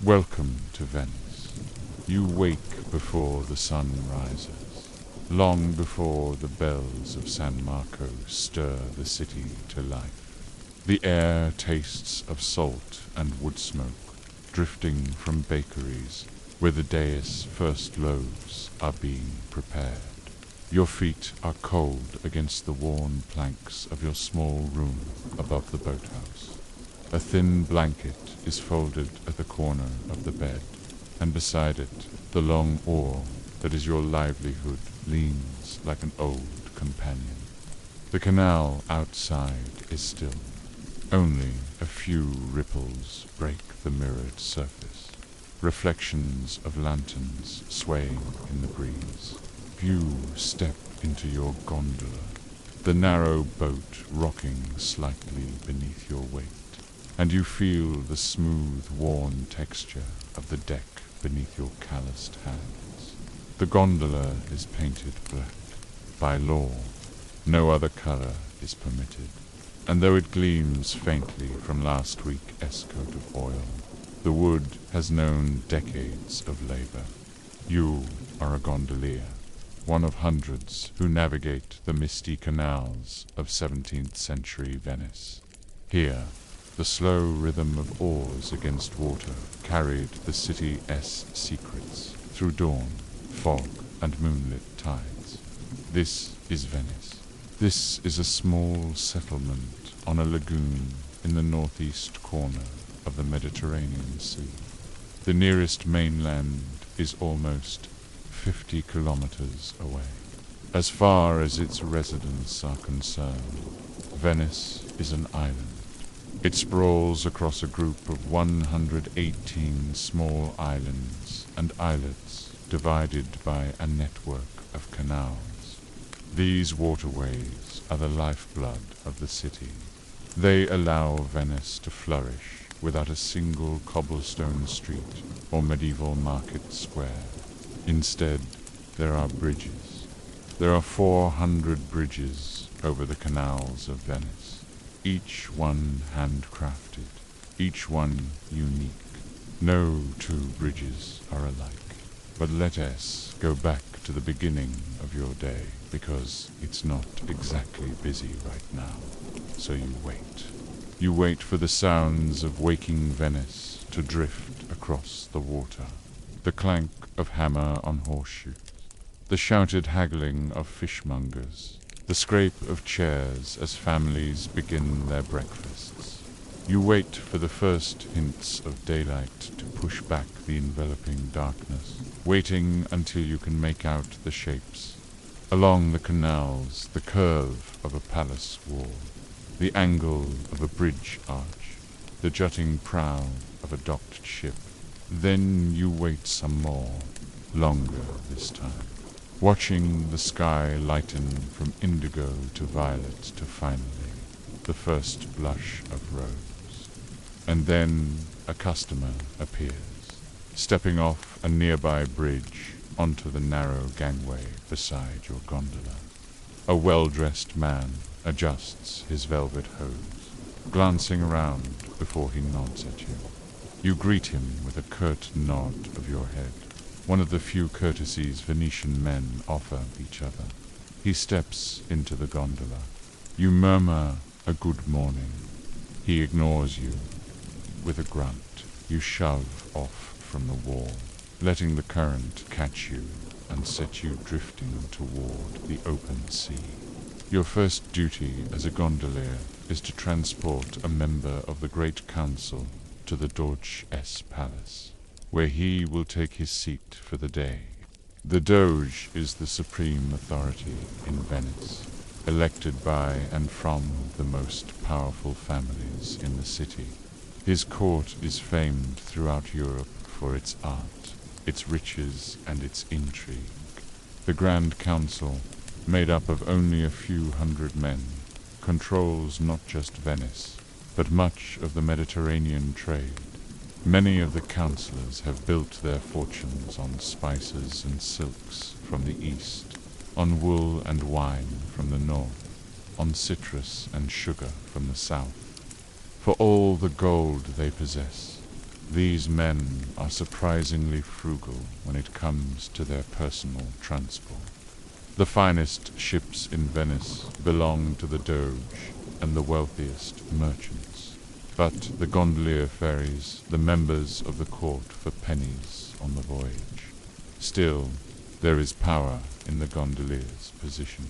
Welcome to Venice. You wake before the sun rises, long before the bells of San Marco stir the city to life. The air tastes of salt and wood smoke, drifting from bakeries where the day's first loaves are being prepared. Your feet are cold against the worn planks of your small room above the boathouse. A thin blanket is folded at the corner of the bed, and beside it the long oar that is your livelihood leans like an old companion. The canal outside is still. Only a few ripples break the mirrored surface, reflections of lanterns swaying in the breeze. You step into your gondola, the narrow boat rocking slightly beneath your weight, and you feel the smooth, worn texture of the deck beneath your calloused hands. The gondola is painted black. By law, no other color is permitted, and though it gleams faintly from last week's coat of oil, the wood has known decades of labor. You are a gondolier, one of hundreds who navigate the misty canals of 17th century Venice. Here, the slow rhythm of oars against water carried the city's secrets through dawn, fog, and moonlit tides. This is Venice. This is a small settlement on a lagoon in the northeast corner of the Mediterranean Sea. The nearest mainland is almost 50 kilometers away. As far as its residents are concerned, Venice is an island. It sprawls across a group of 118 small islands and islets divided by a network of canals. These waterways are the lifeblood of the city. They allow Venice to flourish without a single cobblestone street or medieval market square. Instead, there are bridges. There are 400 bridges over the canals of Venice, each one handcrafted, each one unique. No two bridges are alike. But let us go back to the beginning of your day, because it's not exactly busy right now. So you wait. You wait for the sounds of waking Venice to drift across the water. The clank of hammer on horseshoes, the shouted haggling of fishmongers, the scrape of chairs as families begin their breakfasts. You wait for the first hints of daylight to push back the enveloping darkness, waiting until you can make out the shapes. Along the canals, the curve of a palace wall, the angle of a bridge arch, the jutting prow of a docked ship. Then you wait some more, longer this time, watching the sky lighten from indigo to violet to finally the first blush of rose. And then a customer appears, stepping off a nearby bridge onto the narrow gangway beside your gondola. A well-dressed man adjusts his velvet hose, glancing around before he nods at you. You greet him with a curt nod of your head, one of the few courtesies Venetian men offer each other. He steps into the gondola. You murmur a good morning. He ignores you. With a grunt, you shove off from the wall, letting the current catch you and set you drifting toward the open sea. Your first duty as a gondolier is to transport a member of the Great Council to the Doge's palace, where he will take his seat for the day. The Doge is the supreme authority in Venice, elected by and from the most powerful families in the city. His court is famed throughout Europe for its art, its riches, and its intrigue. The Grand Council, made up of only a few hundred men, controls not just Venice, but much of the Mediterranean trade. Many of the councillors have built their fortunes on spices and silks from the east, on wool and wine from the north, on citrus and sugar from the south. For all the gold they possess, These men are surprisingly frugal when it comes to their personal transport. The finest ships in Venice belong to the Doge and the wealthiest merchants. But the gondolier ferries the members of the court for pennies on the voyage. Still, there is power in the gondolier's position.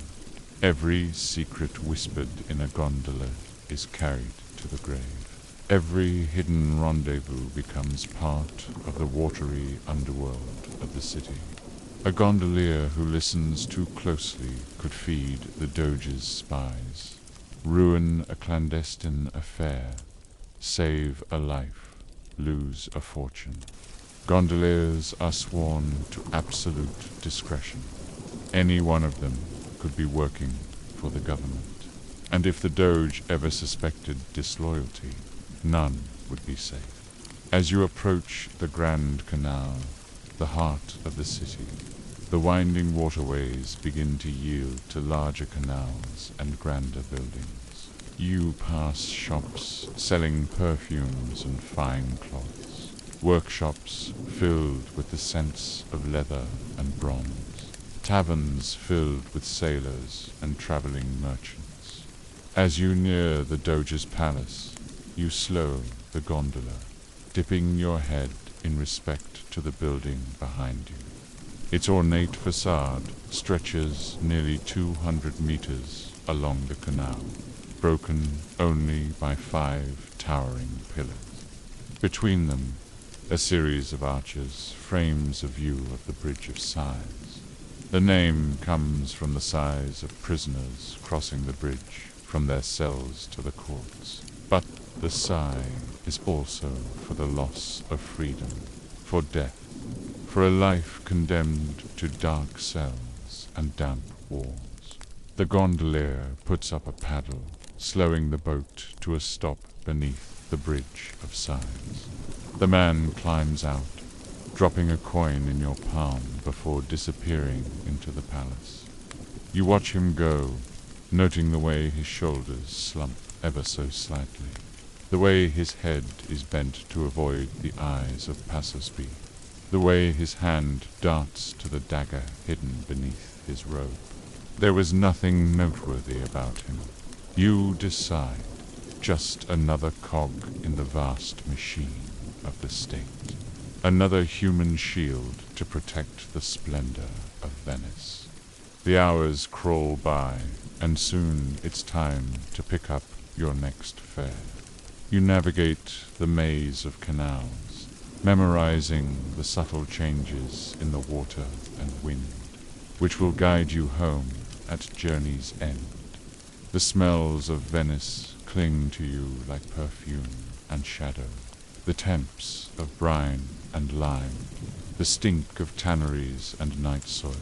Every secret whispered in a gondola is carried to the grave. Every hidden rendezvous becomes part of the watery underworld of the city. A gondolier who listens too closely could feed the Doge's spies, ruin a clandestine affair, save a life, lose a fortune. Gondoliers are sworn to absolute discretion. Any one of them could be working for the government. And if the Doge ever suspected disloyalty, none would be safe. As you approach the Grand Canal, the heart of the city, the winding waterways begin to yield to larger canals and grander buildings. You pass shops selling perfumes and fine cloths, workshops filled with the scents of leather and bronze, taverns filled with sailors and traveling merchants. As you near the Doge's palace, you slow the gondola, dipping your head in respect to the building behind you. Its ornate facade stretches nearly 200 meters along the canal, broken only by 5 towering pillars. Between them, a series of arches frames a view of the Bridge of Sighs. The name comes from the sighs of prisoners crossing the bridge from their cells to the courts. But the sigh is also for the loss of freedom, for death, for a life condemned to dark cells and damp walls. The gondolier puts up a paddle, slowing the boat to a stop beneath the Bridge of Sighs. The man climbs out, dropping a coin in your palm before disappearing into the palace. You watch him go, noting the way his shoulders slump ever so slightly, the way his head is bent to avoid the eyes of passers-by, the way his hand darts to the dagger hidden beneath his robe. There was nothing noteworthy about him. You decide, just another cog in the vast machine of the state, another human shield to protect the splendor of Venice. The hours crawl by, and soon it's time to pick up your next fare. You navigate the maze of canals, memorizing the subtle changes in the water and wind, which will guide you home at journey's end. The smells of Venice cling to you like perfume and shadow, the temps of brine and lime, the stink of tanneries and night soil,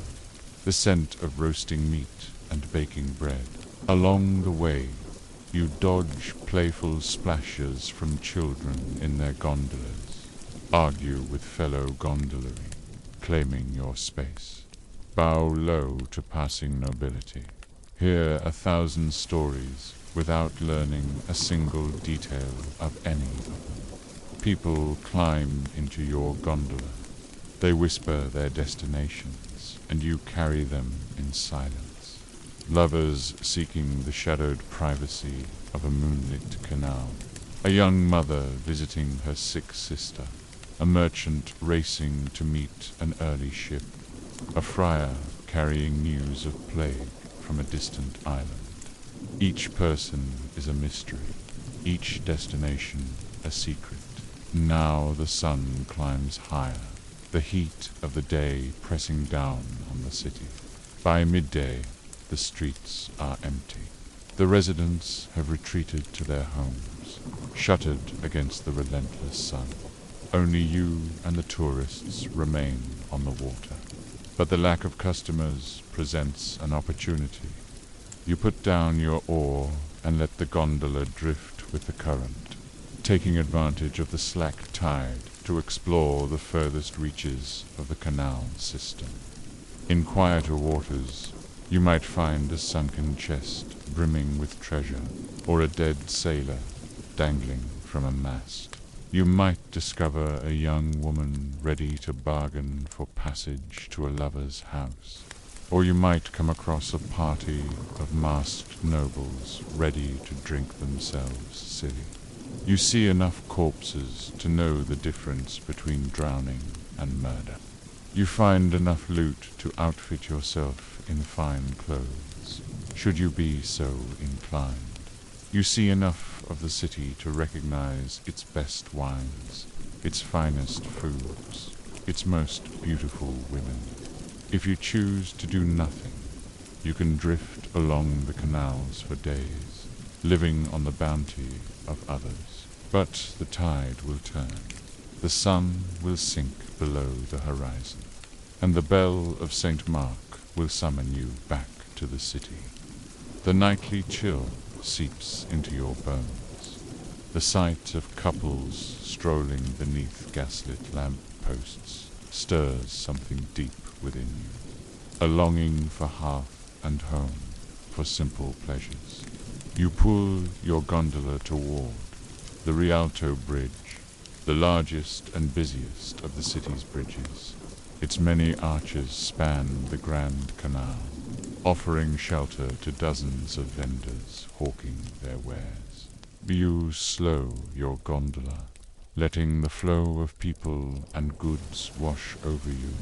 the scent of roasting meat and baking bread. Along the way, you dodge playful splashes from children in their gondolas, argue with fellow gondoliery, claiming your space, bow low to passing nobility, hear 1,000 stories without learning a single detail of any of them. People climb into your gondola. They whisper their destinations, and you carry them in silence. Lovers seeking the shadowed privacy of a moonlit canal, a young mother visiting her sick sister, a merchant racing to meet an early ship, a friar carrying news of plague from a distant island. Each person is a mystery, each destination a secret. Now the sun climbs higher, the heat of the day pressing down on the city. By midday, the streets are empty. The residents have retreated to their homes, shuttered against the relentless sun. Only you and the tourists remain on the water. But the lack of customers presents an opportunity. You put down your oar and let the gondola drift with the current, taking advantage of the slack tide to explore the furthest reaches of the canal system. In quieter waters, you might find a sunken chest brimming with treasure, or a dead sailor dangling from a mast. You might discover a young woman ready to bargain for passage to a lover's house, or you might come across a party of masked nobles ready to drink themselves silly. You see enough corpses to know the difference between drowning and murder. You find enough loot to outfit yourself in fine clothes, should you be so inclined. You see enough of the city to recognize its best wines, its finest foods, its most beautiful women. If you choose to do nothing, you can drift along the canals for days, living on the bounty of others. But the tide will turn, the sun will sink below the horizon, and the bell of St. Mark will summon you back to the city. The nightly chill seeps into your bones. The sight of couples strolling beneath gaslit lamp-posts stirs something deep within you, a longing for hearth and home, for simple pleasures. You pull your gondola toward the Rialto Bridge, the largest and busiest of the city's bridges. Its many arches span the Grand Canal, offering shelter to dozens of vendors hawking their wares. You slow your gondola, letting the flow of people and goods wash over you,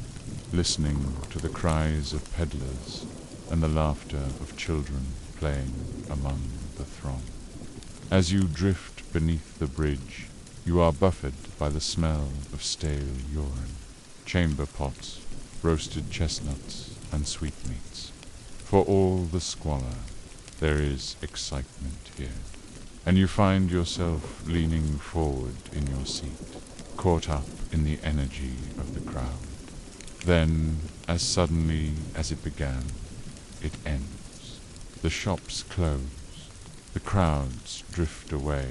listening to the cries of peddlers and the laughter of children playing among the throng. As you drift beneath the bridge, you are buffeted by the smell of stale urine, chamber pots, roasted chestnuts, and sweetmeats. For all the squalor, there is excitement here, and you find yourself leaning forward in your seat, caught up in the energy of the crowd. Then, as suddenly as it began, it ends. The shops close, the crowds drift away,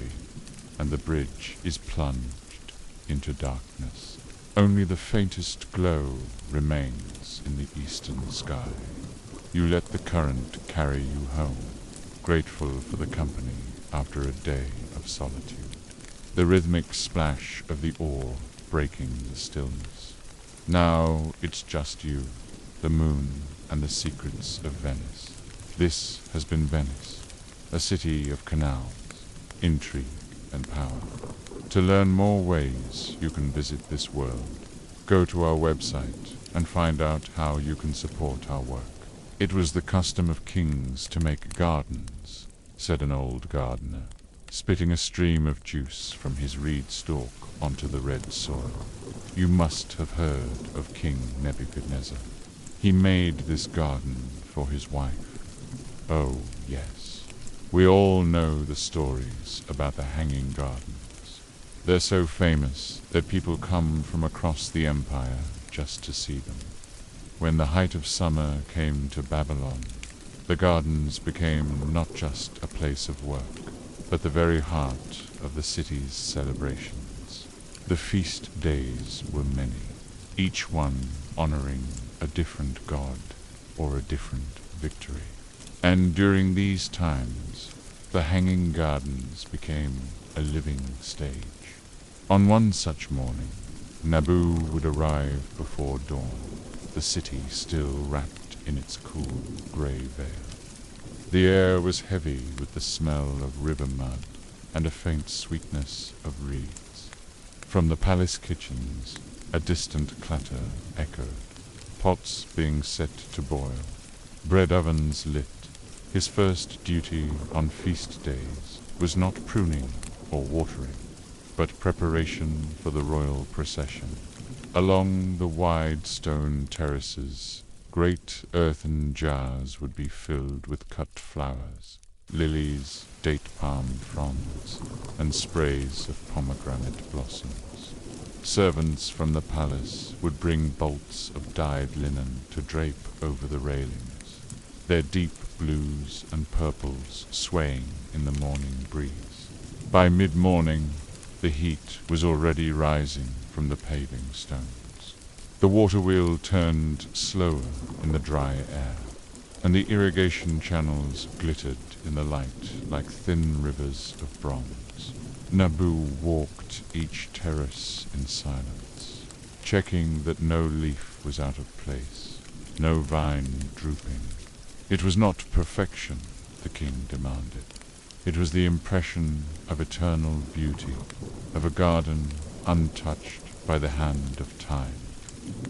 and the bridge is plunged into darkness. Only the faintest glow remains in the eastern sky. You let the current carry you home, grateful for the company after a day of solitude. The rhythmic splash of the oar breaking the stillness. Now it's just you, the moon, and the secrets of Venice. This has been Venice, a city of canals, intrigue, and power. To learn more ways you can visit this world, go to our website and find out how you can support our work. It was the custom of kings to make gardens, said an old gardener, spitting a stream of juice from his reed stalk onto the red soil. You must have heard of King Nebuchadnezzar. He made this garden for his wife. Oh, yes. We all know the stories about the hanging gardens. They're so famous that people come from across the empire just to see them. When the height of summer came to Babylon, the gardens became not just a place of work, but the very heart of the city's celebrations. The feast days were many, each one honoring a different god or a different victory. And during these times, the hanging gardens became a living stage. On one such morning, Nabu would arrive before dawn, the city still wrapped in its cool grey veil. The air was heavy with the smell of river mud and a faint sweetness of reeds. From the palace kitchens, a distant clatter echoed, pots being set to boil, bread ovens lit. His first duty on feast days was not pruning or watering, but preparation for the royal procession. Along the wide stone terraces, great earthen jars would be filled with cut flowers, lilies, date palm fronds, and sprays of pomegranate blossoms. Servants from the palace would bring bolts of dyed linen to drape over the railings, their deep blues and purples swaying in the morning breeze. By mid-morning, the heat was already rising from the paving stones. The water wheel turned slower in the dry air. and the irrigation channels glittered in the light like thin rivers of bronze. Nabu walked each terrace in silence, checking that no leaf was out of place, no vine drooping. It was not perfection, the king demanded. It was the impression of eternal beauty, of a garden untouched by the hand of time.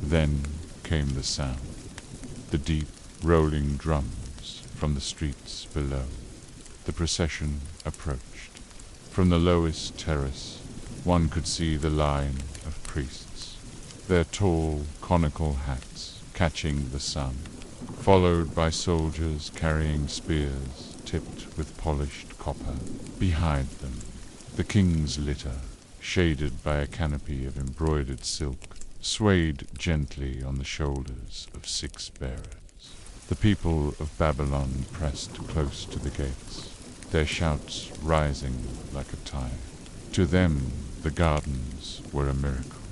Then came the sound, the deep, rolling drums from the streets below. The procession approached. From the lowest terrace, one could see the line of priests, their tall, conical hats catching the sun, followed by soldiers carrying spears tipped with polished copper. Behind them, the king's litter, shaded by a canopy of embroidered silk, swayed gently on the shoulders of 6 bearers. The people of Babylon pressed close to the gates, their shouts rising like a tide. To them, the gardens were a miracle,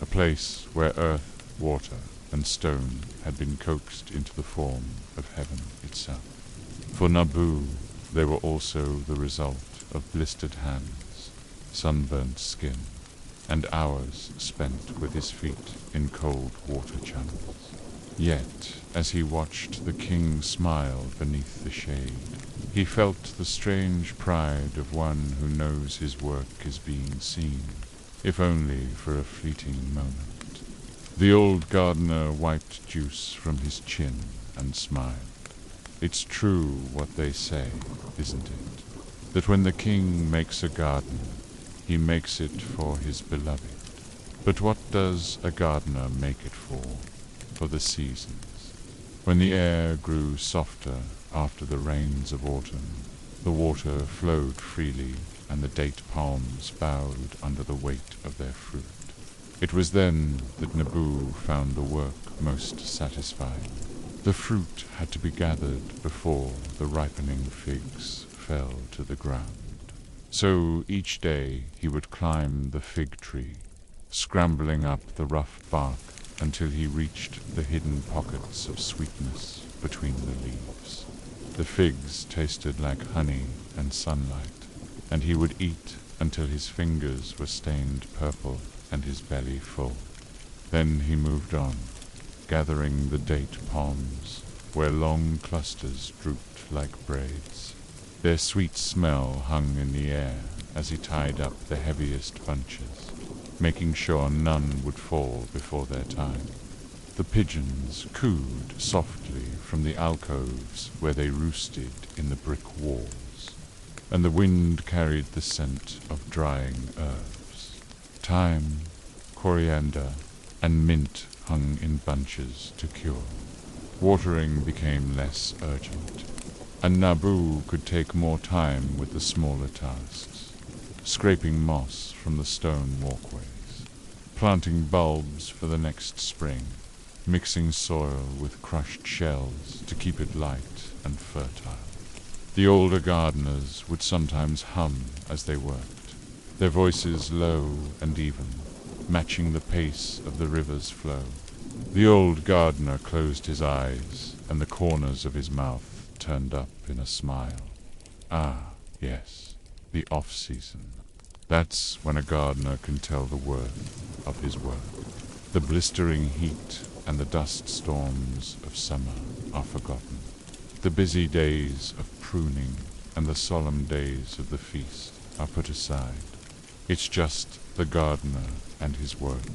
a place where earth, water, and stone had been coaxed into the form of heaven itself. For Nabu, they were also the result of blistered hands, sunburnt skin, and hours spent with his feet in cold water channels. Yet, as he watched the king smile beneath the shade, he felt the strange pride of one who knows his work is being seen, if only for a fleeting moment. The old gardener wiped juice from his chin and smiled. It's true what they say, isn't it? That when the king makes a garden, he makes it for his beloved. But what does a gardener make it for? For the seasons. When the air grew softer after the rains of autumn, the water flowed freely and the date palms bowed under the weight of their fruit. It was then that Nabu found the work most satisfying. The fruit had to be gathered before the ripening figs fell to the ground. So each day he would climb the fig tree, scrambling up the rough bark until he reached the hidden pockets of sweetness between the leaves. The figs tasted like honey and sunlight, and he would eat until his fingers were stained purple and his belly full. Then he moved on, gathering the date palms, where long clusters drooped like braids. Their sweet smell hung in the air as he tied up the heaviest bunches, making sure none would fall before their time. The pigeons cooed softly from the alcoves where they roosted in the brick walls, and the wind carried the scent of drying herbs. Thyme, coriander, and mint hung in bunches to cure. Watering became less urgent, and Nabu could take more time with the smaller tasks, scraping moss from the stone walkways, planting bulbs for the next spring, mixing soil with crushed shells to keep it light and fertile. The older gardeners would sometimes hum as they worked, their voices low and even, matching the pace of the river's flow. The old gardener closed his eyes, and the corners of his mouth turned up in a smile. Ah, yes, the off-season. That's when a gardener can tell the worth of his work. The blistering heat and the dust storms of summer are forgotten. The busy days of pruning and the solemn days of the feast are put aside. It's just the gardener and his work,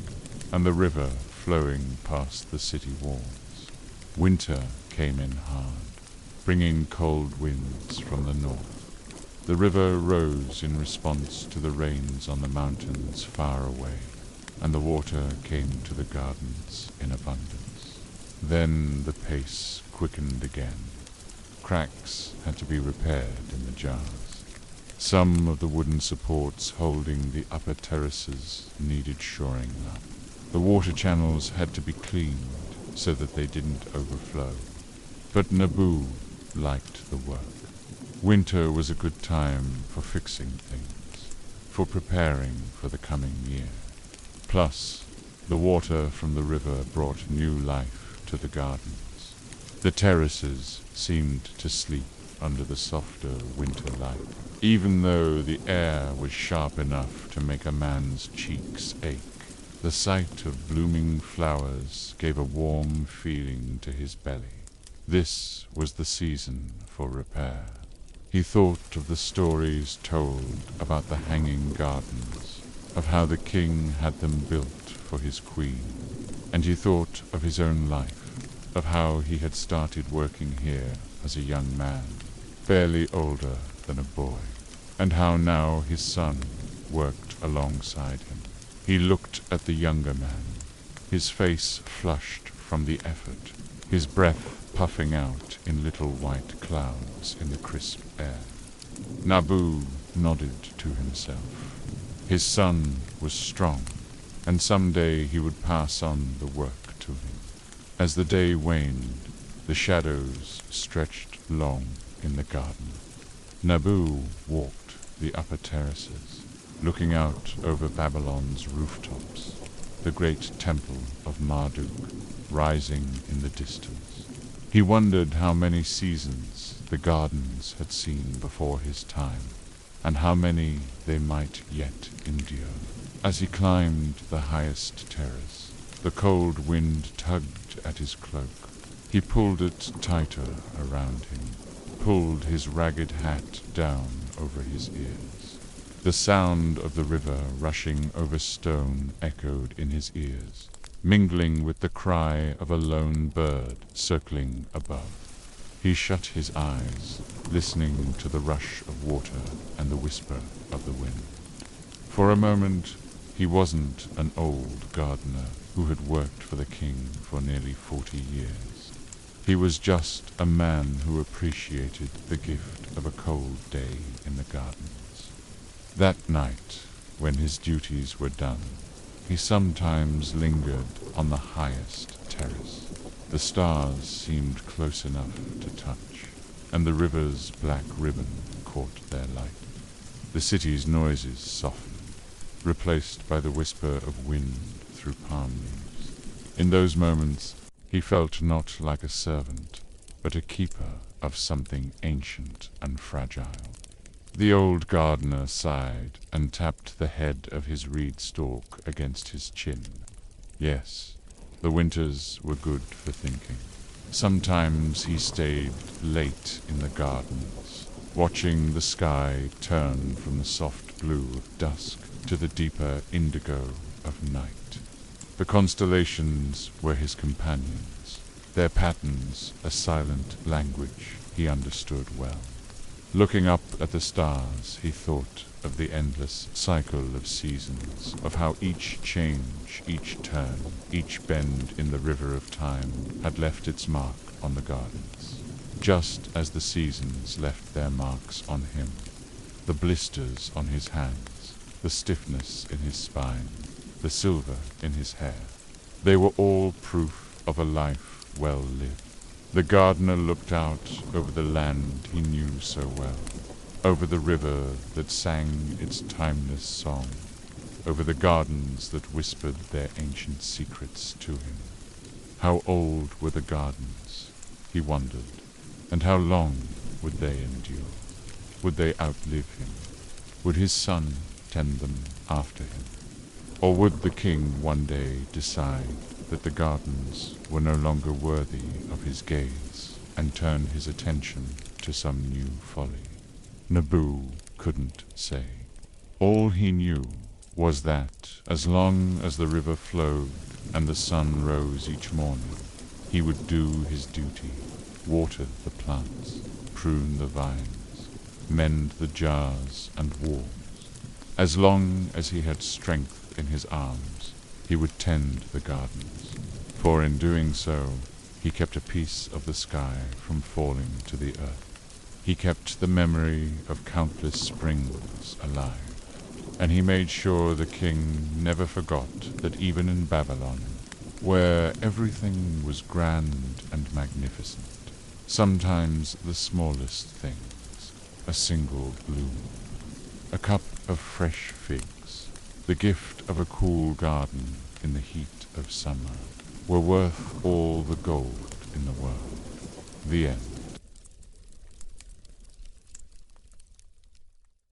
and the river flowing past the city walls. Winter came in hard, bringing cold winds from the north. The river rose in response to the rains on the mountains far away, and the water came to the gardens in abundance. Then the pace quickened again. Cracks had to be repaired in the jars. Some of the wooden supports holding the upper terraces needed shoring up. The water channels had to be cleaned so that they didn't overflow. But Nabu liked the work. Winter was a good time for fixing things, for preparing for the coming year. Plus, the water from the river brought new life to the gardens. The terraces seemed to sleep under the softer winter light, even though the air was sharp enough to make a man's cheeks ache. The sight of blooming flowers gave a warm feeling to his belly. This was the season for repair. He thought of the stories told about the hanging gardens, of how the king had them built for his queen, and he thought of his own life, of how he had started working here as a young man, barely older than a boy, and how now his son worked alongside him. He looked at the younger man, his face flushed from the effort, his breath puffing out in little white clouds in the crisp air. Nabu nodded to himself. His son was strong, and someday he would pass on the work to him. As the day waned, the shadows stretched long in the garden. Nabu walked the upper terraces, looking out over Babylon's rooftops, the great temple of Marduk rising in the distance. He wondered how many seasons the gardens had seen before his time, and how many they might yet endure. As he climbed the highest terrace, the cold wind tugged at his cloak. He pulled it tighter around him, pulled his ragged hat down over his ears. The sound of the river rushing over stone echoed in his ears, mingling with the cry of a lone bird circling above. He shut his eyes, listening to the rush of water and the whisper of the wind. For a moment, he wasn't an old gardener who had worked for the king for nearly 40 years. He was just a man who appreciated the gift of a cold day in the gardens. That night, when his duties were done, he sometimes lingered on the highest terrace. The stars seemed close enough to touch, and the river's black ribbon caught their light. The city's noises softened, replaced by the whisper of wind through palm leaves. In those moments, he felt not like a servant, but a keeper of something ancient and fragile. The old gardener sighed and tapped the head of his reed stalk against his chin. Yes, the winters were good for thinking. Sometimes he stayed late in the gardens, watching the sky turn from the soft blue of dusk to the deeper indigo of night. The constellations were his companions, their patterns a silent language he understood well. Looking up at the stars, he thought of the endless cycle of seasons, of how each change, each turn, each bend in the river of time had left its mark on the gardens, just as the seasons left their marks on him. The blisters on his hands, the stiffness in his spine, the silver in his hair. They were all proof of a life well lived. The gardener looked out over the land he knew so well, over the river that sang its timeless song, over the gardens that whispered their ancient secrets to him. How old were the gardens, he wondered, and how long would they endure? Would they outlive him? Would his son tend them after him? Or would the king one day decide that the gardens were no longer worthy of his gaze and turn his attention to some new folly? Nabu couldn't say. All he knew was that as long as the river flowed and the sun rose each morning, he would do his duty, water the plants, prune the vines, mend the jars and walls. As long as he had strength in his arms, he would tend the gardens, for in doing so, he kept a piece of the sky from falling to the earth. He kept the memory of countless springs alive, and he made sure the king never forgot that even in Babylon, where everything was grand and magnificent, sometimes the smallest things, a single bloom, a cup of fresh figs, the gift of a cool garden in the heat of summer, were worth all the gold in the world. The end.